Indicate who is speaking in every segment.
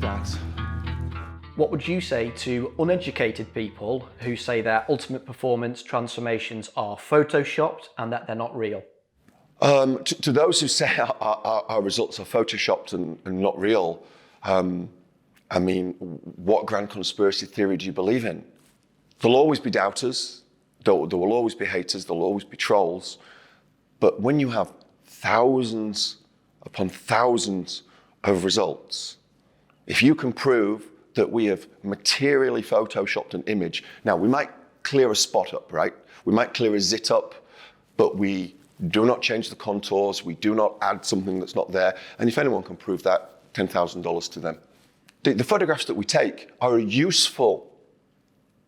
Speaker 1: that.
Speaker 2: What would you say to uneducated people who say their ultimate performance transformations are photoshopped and that they're not real?
Speaker 1: To those who say our results are photoshopped and not real, I mean, what grand conspiracy theory do you believe in? There'll always be doubters, there will always be haters, there'll always be trolls. But when you have thousands upon thousands of results, if you can prove that we have materially photoshopped an image, now we might clear a spot up, right? We might clear a zit up, but we do not change the contours, we do not add something that's not there. And if anyone can prove that, $10,000 to them. The photographs that we take are a useful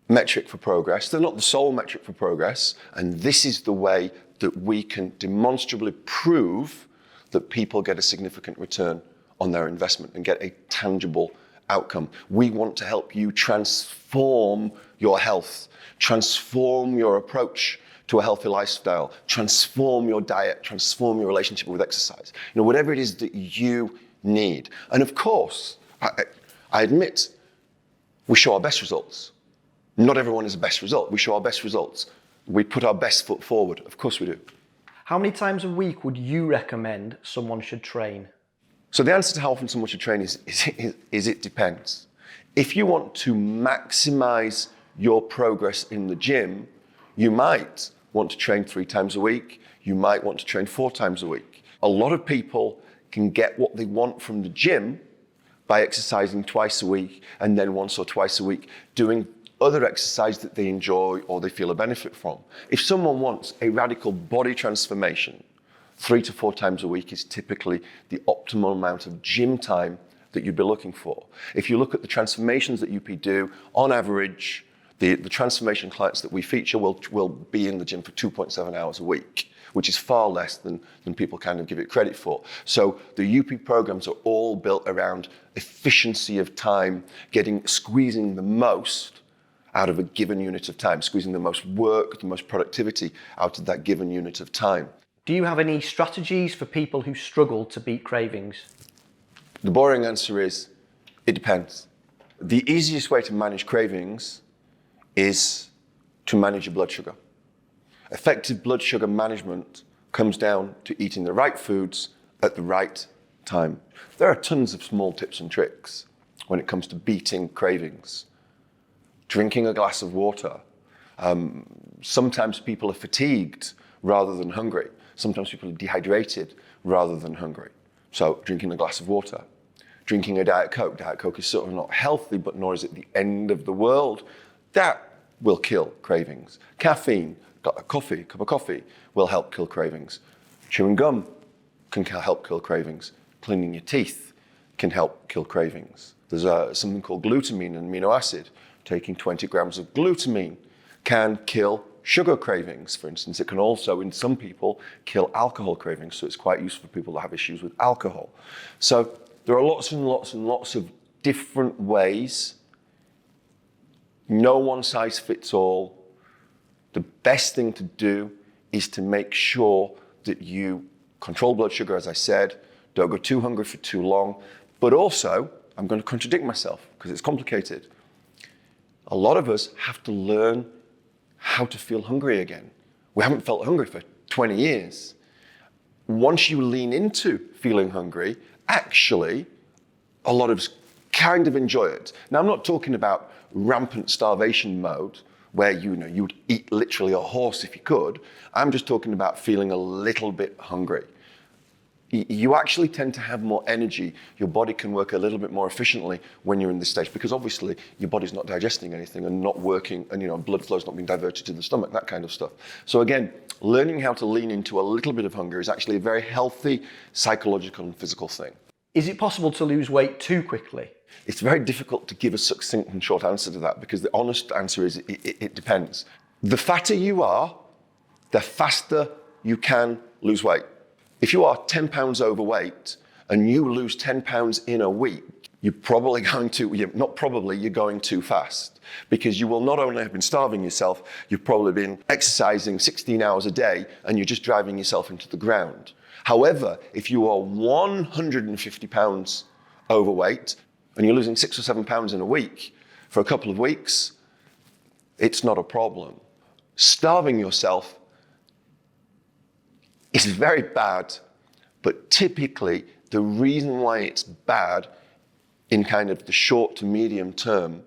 Speaker 1: metric for progress. They're not the sole metric for progress. And this is the way that we can demonstrably prove that people get a significant return on their investment and get a tangible outcome. We want to help you transform your health, transform your approach to a healthy lifestyle, transform your diet, transform your relationship with exercise. You know, whatever it is that you need. And of course, I admit, we show our best results. Not everyone is a best result. We show our best results. We put our best foot forward. Of course we do.
Speaker 2: How many times a week would you recommend someone should train?
Speaker 1: So the answer to how often someone should train is it depends. If you want to maximize your progress in the gym, you might want to train 3 times a week. You might want to train 4 times a week. A lot of people can get what they want from the gym by exercising twice a week and then once or twice a week doing other exercise that they enjoy or they feel a benefit from. If someone wants a radical body transformation, 3 to 4 times a week is typically the optimal amount of gym time that you'd be looking for. If you look at the transformations that UP do, on average, the transformation clients that we feature will be in the gym for 2.7 hours a week, which is far less than people kind of give it credit for. So the UP programs are all built around efficiency of time, squeezing the most out of a given unit of time, squeezing the most work, the most productivity out of that given unit of time.
Speaker 2: Do you have any strategies for people who struggle to beat cravings?
Speaker 1: The boring answer is, it depends. The easiest way to manage cravings is to manage your blood sugar. Effective blood sugar management comes down to eating the right foods at the right time. There are tons of small tips and tricks when it comes to beating cravings. Drinking a glass of water. Sometimes people are fatigued rather than hungry. Sometimes people are dehydrated rather than hungry. So drinking a glass of water. Drinking a Diet Coke. Diet Coke is certainly not healthy, but nor is it the end of the world. That will kill cravings. Caffeine, a cup of coffee will help kill cravings. Chewing gum can help kill cravings. Cleaning your teeth can help kill cravings. There's something called glutamine, an amino acid. Taking 20 grams of glutamine can kill sugar cravings, for instance. It can also, in some people, kill alcohol cravings. So it's quite useful for people that have issues with alcohol. So there are lots and lots and lots of different ways. No one size fits all. The best thing to do is to make sure that you control blood sugar, as I said, don't go too hungry for too long. But also, I'm going to contradict myself because it's complicated. A lot of us have to learn how to feel hungry again. We haven't felt hungry for 20 years. Once you lean into feeling hungry, actually, a lot of us kind of enjoy it. Now, I'm not talking about rampant starvation mode, where you'd eat literally a horse if you could. I'm just talking about feeling a little bit hungry. You actually tend to have more energy. Your body can work a little bit more efficiently when you're in this stage, because obviously your body's not digesting anything and not working, and blood flow's not being diverted to the stomach, that kind of stuff. So again, learning how to lean into a little bit of hunger is actually a very healthy psychological and physical thing.
Speaker 2: Is it possible to lose weight too quickly?
Speaker 1: It's very difficult to give a succinct and short answer to that, because the honest answer is it depends. The fatter you are, the faster you can lose weight. If you are 10 pounds overweight and you lose 10 pounds in a week, you're going too fast, because you will not only have been starving yourself, you've probably been exercising 16 hours a day and you're just driving yourself into the ground. However, if you are 150 pounds overweight and you're losing 6 or 7 pounds in a week for a couple of weeks, it's not a problem. Starving yourself is very bad, but typically the reason why it's bad in kind of the short to medium term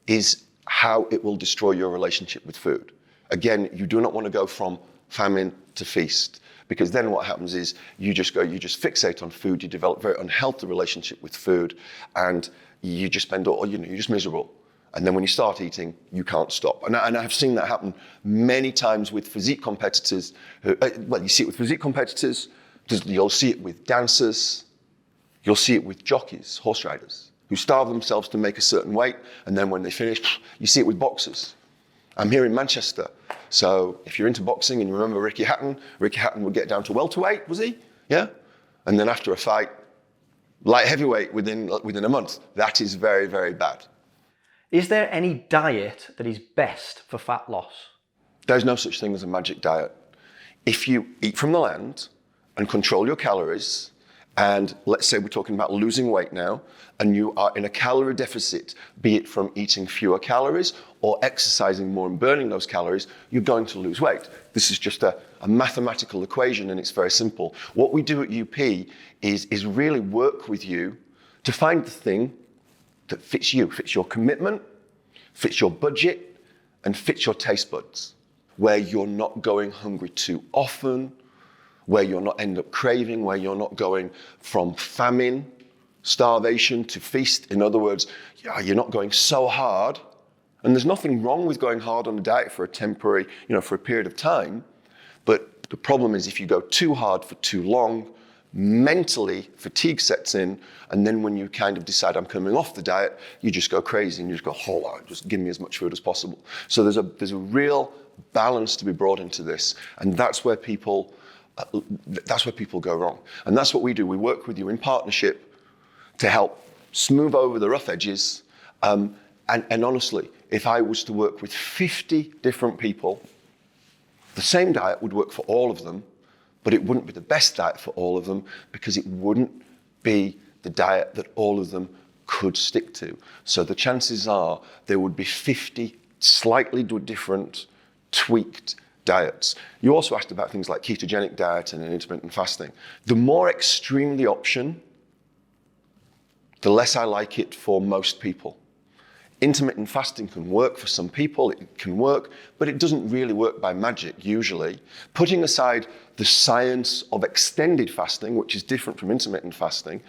Speaker 1: is how it will destroy your relationship with food. Again, you do not want to go from famine to feast, because then what happens is you just fixate on food, you develop a very unhealthy relationship with food, and you just spend all, you're just miserable. And then when you start eating, you can't stop. And I've seen that happen many times with physique competitors. Well, you see it with physique competitors, you'll see it with dancers, you'll see it with jockeys, horse riders, who starve themselves to make a certain weight, and then when they finish, you see it with boxers. I'm here in Manchester, so if you're into boxing and you remember Ricky Hatton would get down to welterweight, was he? Yeah? And then after a fight, light heavyweight within a month. That is very, very bad.
Speaker 2: Is there any diet that is best for fat loss?
Speaker 1: There's no such thing as a magic diet. If you eat from the land and control your calories, and let's say we're talking about losing weight now, and you are in a calorie deficit, be it from eating fewer calories or exercising more and burning those calories, you're going to lose weight. This is just a mathematical equation, and it's very simple. What we do at UP is really work with you to find the thing that fits you, fits your commitment, fits your budget, and fits your taste buds, where you're not going hungry too often, where you're not end up craving, where you're not going from famine, starvation to feast. In other words, you're not going so hard. And there's nothing wrong with going hard on a diet for a temporary, for a period of time. But the problem is if you go too hard for too long, mentally fatigue sets in, and then when you kind of decide I'm coming off the diet, you just go crazy and you just go, hold on, just give me as much food as possible. So there's a real balance to be brought into this, and that's where people go wrong. And that's what we do. We work with you in partnership to help smooth over the rough edges. And honestly, if I was to work with 50 different people, the same diet would work for all of them, but it wouldn't be the best diet for all of them because it wouldn't be the diet that all of them could stick to. So the chances are there would be 50 slightly different, tweaked diets. You also asked about things like ketogenic diet and intermittent fasting. The more extreme the option, the less I like it for most people. Intermittent fasting can work for some people, it can work, but it doesn't really work by magic usually. Putting aside the science of extended fasting, which is different from intermittent fasting,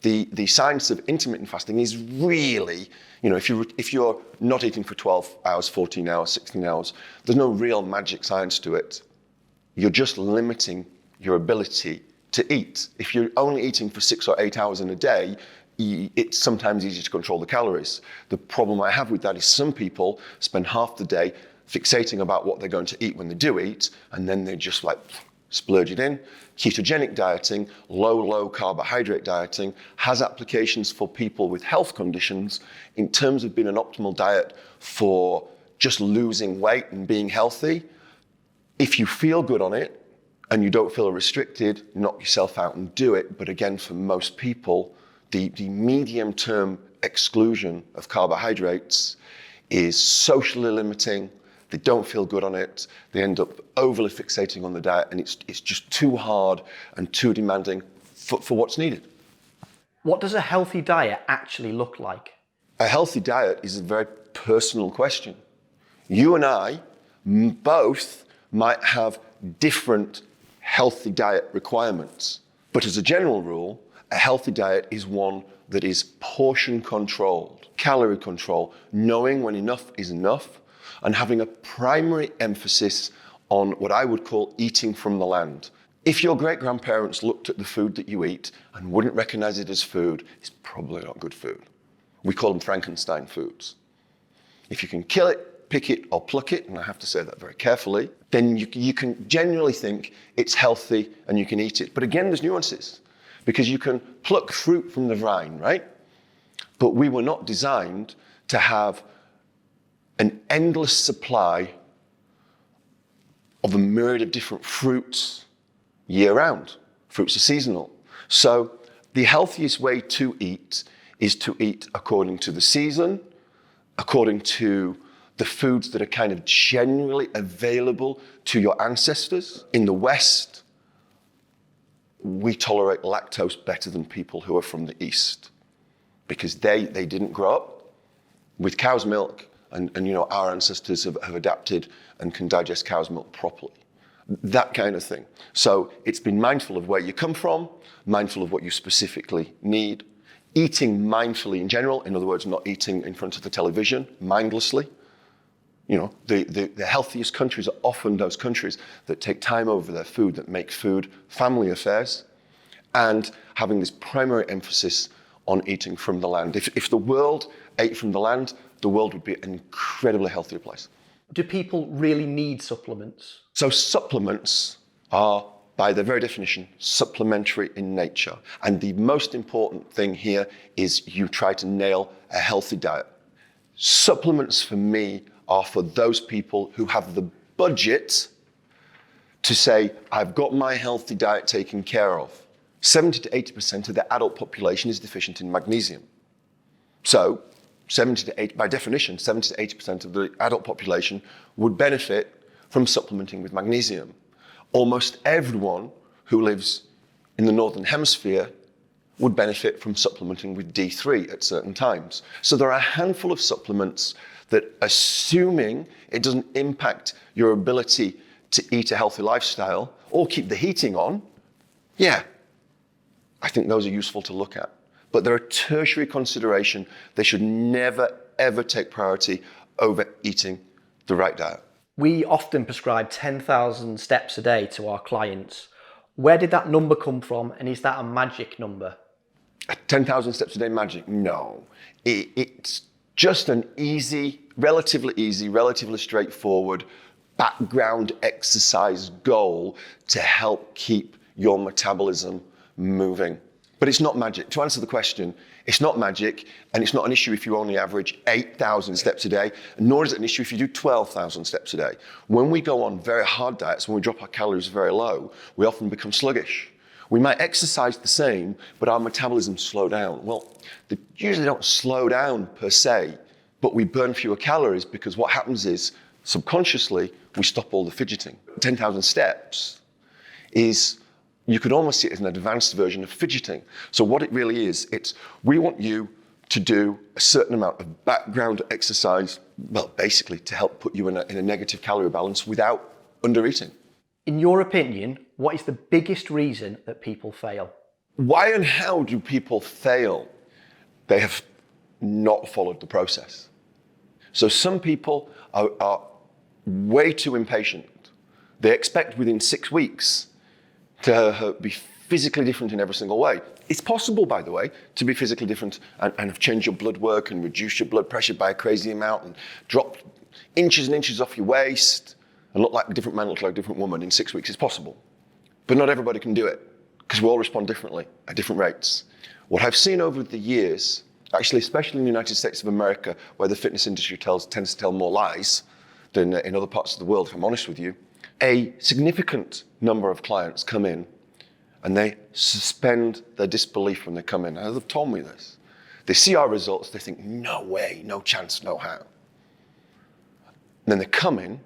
Speaker 1: the science of intermittent fasting is really, if you're not eating for 12 hours, 14 hours, 16 hours, there's no real magic science to it. You're just limiting your ability to eat. If you're only eating for 6 or 8 hours in a day, it's sometimes easy to control the calories. The problem I have with that is some people spend half the day fixating about what they're going to eat when they do eat, and then they just splurge it in. Ketogenic dieting, low carbohydrate dieting, has applications for people with health conditions in terms of being an optimal diet for just losing weight and being healthy. If you feel good on it and you don't feel restricted, knock yourself out and do it. But again, for most people, the medium-term exclusion of carbohydrates is socially limiting. They don't feel good on it. They end up overly fixating on the diet, and it's just too hard and too demanding for what's needed.
Speaker 2: What does a healthy diet actually look like?
Speaker 1: A healthy diet is a very personal question. You and I both might have different healthy diet requirements, but as a general rule, a healthy diet is one that is portion controlled, calorie control, knowing when enough is enough, and having a primary emphasis on what I would call eating from the land. If your great-grandparents looked at the food that you eat and wouldn't recognize it as food, it's probably not good food. We call them Frankenstein foods. If you can kill it, pick it, or pluck it, and I have to say that very carefully, then you can genuinely think it's healthy and you can eat it. But again, there's nuances, because you can pluck fruit from the vine, right? But we were not designed to have an endless supply of a myriad of different fruits year-round. Fruits are seasonal. So the healthiest way to eat is to eat according to the season, according to the foods that are kind of generally available to your ancestors. In the West, we tolerate lactose better than people who are from the East because they didn't grow up with cow's milk, and our ancestors have adapted and can digest cow's milk properly. That kind of thing. So it's been mindful of where you come from, mindful of what you specifically need, eating mindfully in general, in other words, not eating in front of the television mindlessly. The healthiest countries are often those countries that take time over their food, that make food family affairs, and having this primary emphasis on eating from the land. If the world ate from the land, the world would be an incredibly healthier place.
Speaker 2: Do people really need supplements?
Speaker 1: So supplements are, by their very definition, supplementary in nature. And the most important thing here is you try to nail a healthy diet. Supplements for me are for those people who have the budget to say, I've got my healthy diet taken care of. 70 to 80% of the adult population is deficient in magnesium. So, by definition, 70 to 80% of the adult population would benefit from supplementing with magnesium. Almost everyone who lives in the Northern Hemisphere would benefit from supplementing with D3 at certain times. So there are a handful of supplements that, assuming it doesn't impact your ability to eat a healthy lifestyle or keep the heating on, I think those are useful to look at. But they're a tertiary consideration. They should never, ever take priority over eating the right diet.
Speaker 2: We often prescribe 10,000 steps a day to our clients. Where did that number come from, and is that a magic number?
Speaker 1: 10,000 steps a day magic? No. It's just an relatively straightforward background exercise goal to help keep your metabolism moving. But it's not magic. To answer the question, it's not magic, and it's not an issue if you only average 8,000 steps a day, nor is it an issue if you do 12,000 steps a day. When we go on very hard diets, when we drop our calories very low, we often become sluggish. We might exercise the same, but our metabolism slow down. Well, they usually don't slow down per se, but we burn fewer calories because what happens is, subconsciously, we stop all the fidgeting. 10,000 steps is, you could almost see it as an advanced version of fidgeting. So what it really is, we want you to do a certain amount of background exercise, well, basically to help put you in a negative calorie balance without undereating.
Speaker 2: In your opinion, what is the biggest reason that people fail?
Speaker 1: Why and how do people fail? They have not followed the process. So some people are way too impatient. They expect within 6 weeks to be physically different in every single way. It's possible, by the way, to be physically different and have changed your blood work and reduce your blood pressure by a crazy amount and drop inches and inches off your waist and look like a different man, look like a different woman in 6 weeks. It's possible. But not everybody can do it because we all respond differently at different rates. What I've seen over the years, actually, especially in the United States of America, where the fitness industry tends to tell more lies than in other parts of the world, if I'm honest with you, a significant number of clients come in and they suspend their disbelief when they come in. Now, they've told me this. They see our results, they think, no way, no chance, no how. And then they come in,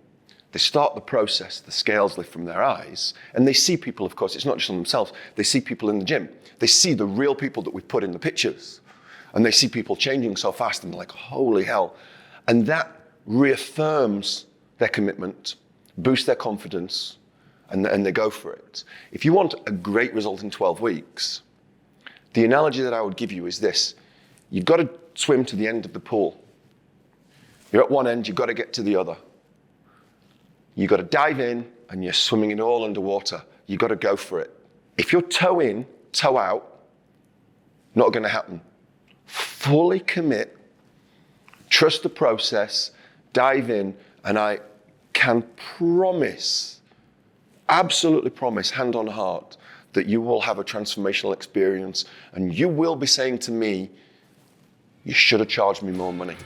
Speaker 1: they start the process, the scales lift from their eyes, and they see people, of course, it's not just on themselves, they see people in the gym. They see the real people that we've put in the pictures, and they see people changing so fast, and they're like, holy hell. And that reaffirms their commitment, boosts their confidence, and they go for it. If you want a great result in 12 weeks, the analogy that I would give you is this. You've got to swim to the end of the pool. You're at one end, you've got to get to the other. You've got to dive in, and you're swimming it all underwater. You've got to go for it. If you're toe in, toe out, not going to happen. Fully commit, trust the process, dive in, and I can promise, absolutely promise, hand on heart, that you will have a transformational experience, and you will be saying to me, you should have charged me more money.